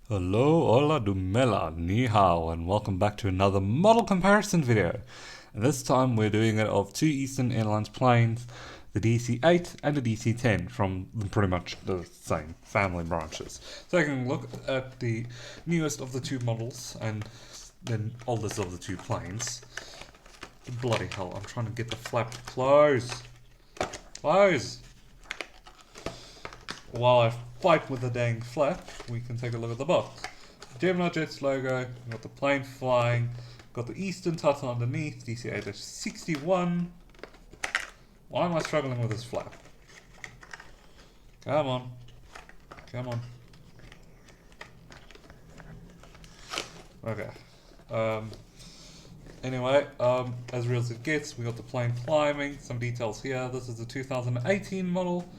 Hello, hola, dumela, ni hao, and welcome back to another model comparison video. And this time we're doing it of two Eastern Airlines planes, the DC-8 and the DC-10 from pretty much the same family branches. So I can look at the newest of the two models and then oldest of the two planes. Bloody hell, I'm trying to get the flap to close. Close! While I fight with the dang flap, we can take a look at the box. Gemini Jets logo, got the plane flying, got the Eastern title underneath, DC-8-61. Why am I struggling with this flap? Come on. Come on. Okay. Anyway, as real as it gets, we got the plane climbing, some details here. This is the 2018 model.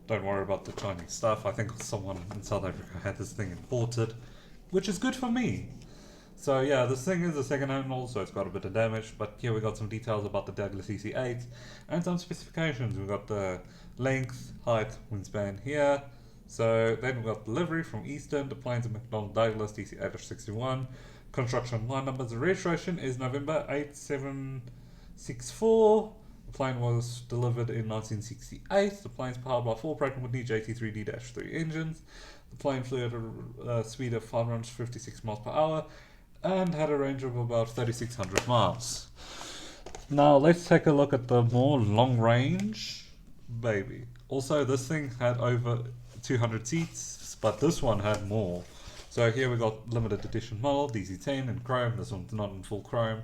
Don't worry about the Chinese stuff. I think someone in South Africa had this thing imported, which is good for me. So yeah, this thing is a second-hand model, so it's got a bit of damage. But here we got some details about the Douglas DC-8 and some specifications. We got the length, height, wingspan here. So then we got the livery from Eastern, the planes of McDonnell Douglas DC-8-61. Construction line numbers. The registration is November 8764. The plane was delivered in 1968. The plane is powered by four Pratt & Whitney JT3D-3 engines. The plane flew at a speed of 556 miles per hour and had a range of about 3,600 miles. Now let's take a look at the more long range baby. Also, this thing had over 200 seats, but this one had more. So here we got limited edition model, DC-10 in chrome. This one's not in full chrome.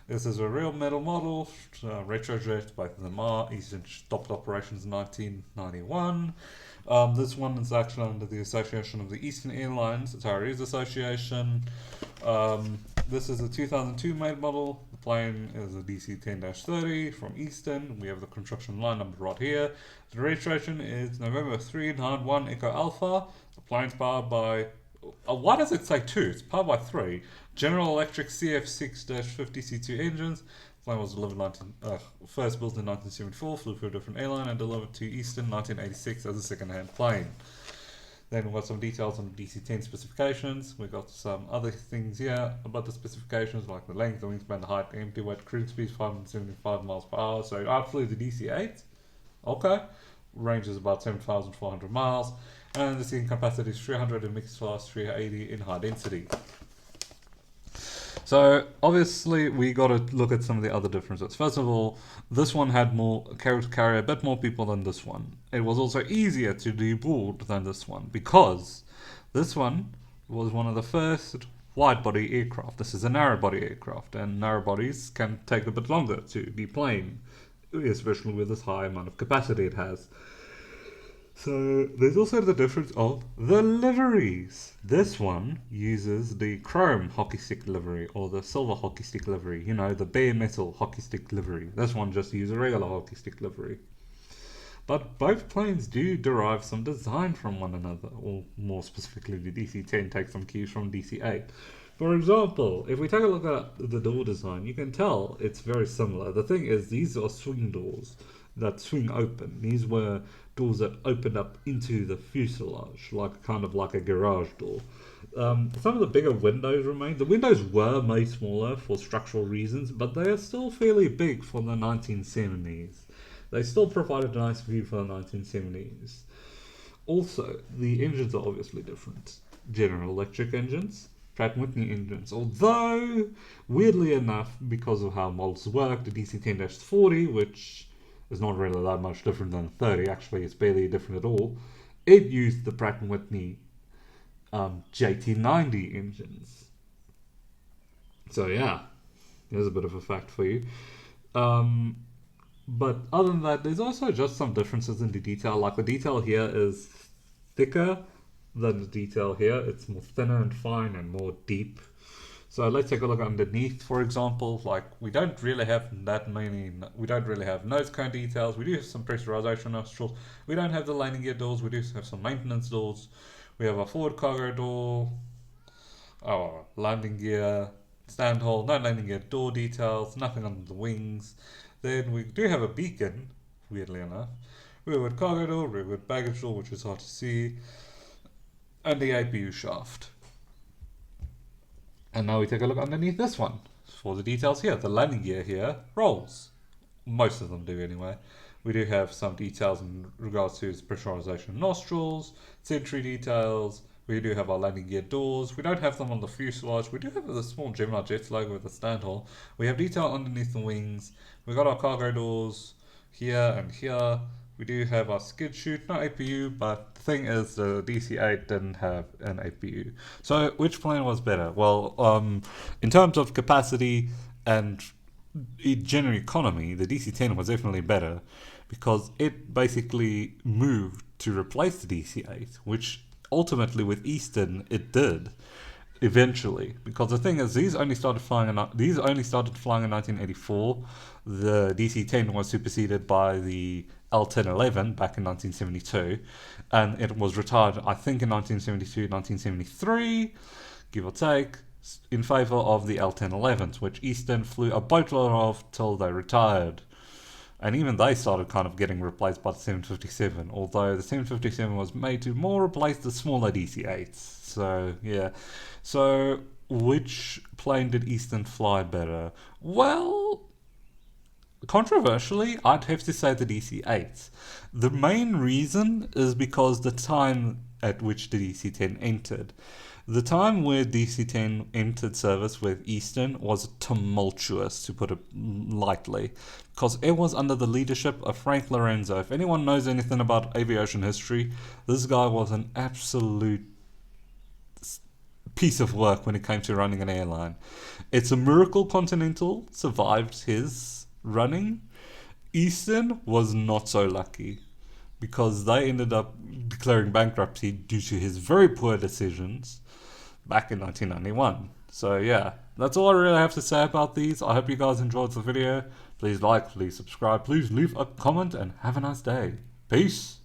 This is a real metal model, retrojet, both of them are. Eastern stopped operations in 1991. This one is actually under the Association of the Eastern Airlines, Retirees Association. This is a 2002 made model. The plane is a DC-10-30 from Eastern. We have the construction line number right here. The registration is November 391 Echo Alpha. The plane's powered by... why does it say 2? It's powered by 3. General Electric CF6-50C2 engines. The plane was delivered first built in 1974, flew for a different airline, and delivered to Eastern 1986 as a second-hand plane. Then we've got some details on the DC-10 specifications. We've got some other things here about the specifications, like the length, the wingspan, the height, the empty weight, cruising speed 575 miles per hour. So I flew the DC-8. Okay. Range is about 7,400 miles. And the seating capacity is 300 in mixed class, 380 in high density. So obviously we got to look at some of the other differences. First of all, this one had more carry a bit more people than this one. It was also easier to deboard than this one because this one was one of the first wide-body aircraft. This is a narrow-body aircraft, and narrow bodies can take a bit longer to deplane, especially with this high amount of capacity it has. So there's also the difference of the liveries. This one uses the chrome hockey stick livery or the silver hockey stick livery, you know, the bare metal hockey stick livery. This one just uses a regular hockey stick livery. But both planes do derive some design from one another, or more specifically the DC-10 takes some cues from DC-8. For example, if we take a look at the door design, you can tell it's very similar. The thing is, these are swing doors that swing open. These were doors that opened up into the fuselage, kind of like a garage door. Some of the bigger windows remain. The windows were made smaller for structural reasons, but they are still fairly big for the 1970s. They still provided a nice view for the 1970s. Also, the engines are obviously different. General Electric engines, Pratt & Whitney engines. Although, weirdly enough, because of how models work, the DC-10-40, which is not really that much different than 30, actually it's barely different at all, it used the Pratt & Whitney JT90 engines. So yeah, there's a bit of a fact for you. But other than that, there's also just some differences in the detail. Like the detail here is thicker than the detail here. It's more thinner and fine and more deep. So let's take a look underneath, for example. Like we don't really have nose cone details. We do have some pressurization nostrils. We don't have the landing gear doors. We do have some maintenance doors. We have a forward cargo door, our landing gear, stand hole, no landing gear door details, nothing on the wings. Then we do have a beacon, weirdly enough. Rearward cargo door, rearward baggage door, which is hard to see, and the APU shaft. And now we take a look underneath this one for the details here. The landing gear here rolls. Most of them do anyway. We do have some details in regards to its pressurization nostrils, sentry details. We do have our landing gear doors. We don't have them on the fuselage. We do have the small Gemini Jets logo with the stand hole. We have detail underneath the wings. We got our cargo doors here and here. We do have our skid chute, no APU, but the thing is the DC-8 didn't have an APU. So which plane was better? Well, in terms of capacity and general economy, the DC-10 was definitely better because it basically moved to replace the DC-8, which ultimately with Eastern it did eventually. Because the thing is, these only started flying in 1984. The DC-10 was superseded by the L-1011 back in 1972, and it was retired, I think, in 1972, 1973, give or take, in favor of the L-1011s, which Eastern flew a boatload of till they retired. And even they started kind of getting replaced by the 757, although the 757 was made to more replace the smaller DC-8s. So, yeah. So, which plane did Eastern fly better? Well, controversially, I'd have to say the DC-8s. The main reason is because the time at which the DC-10 entered. The time where DC-10 entered service with Eastern was tumultuous, to put it lightly, because it was under the leadership of Frank Lorenzo. If anyone knows anything about aviation history, this guy was an absolute piece of work when it came to running an airline. It's a miracle Continental survived his running. Eastern was not so lucky, because they ended up declaring bankruptcy due to his very poor decisions back in 1991. So yeah, that's all I really have to say about these. I hope you guys enjoyed the video. Please like, please subscribe, please leave a comment, and have a nice day. Peace.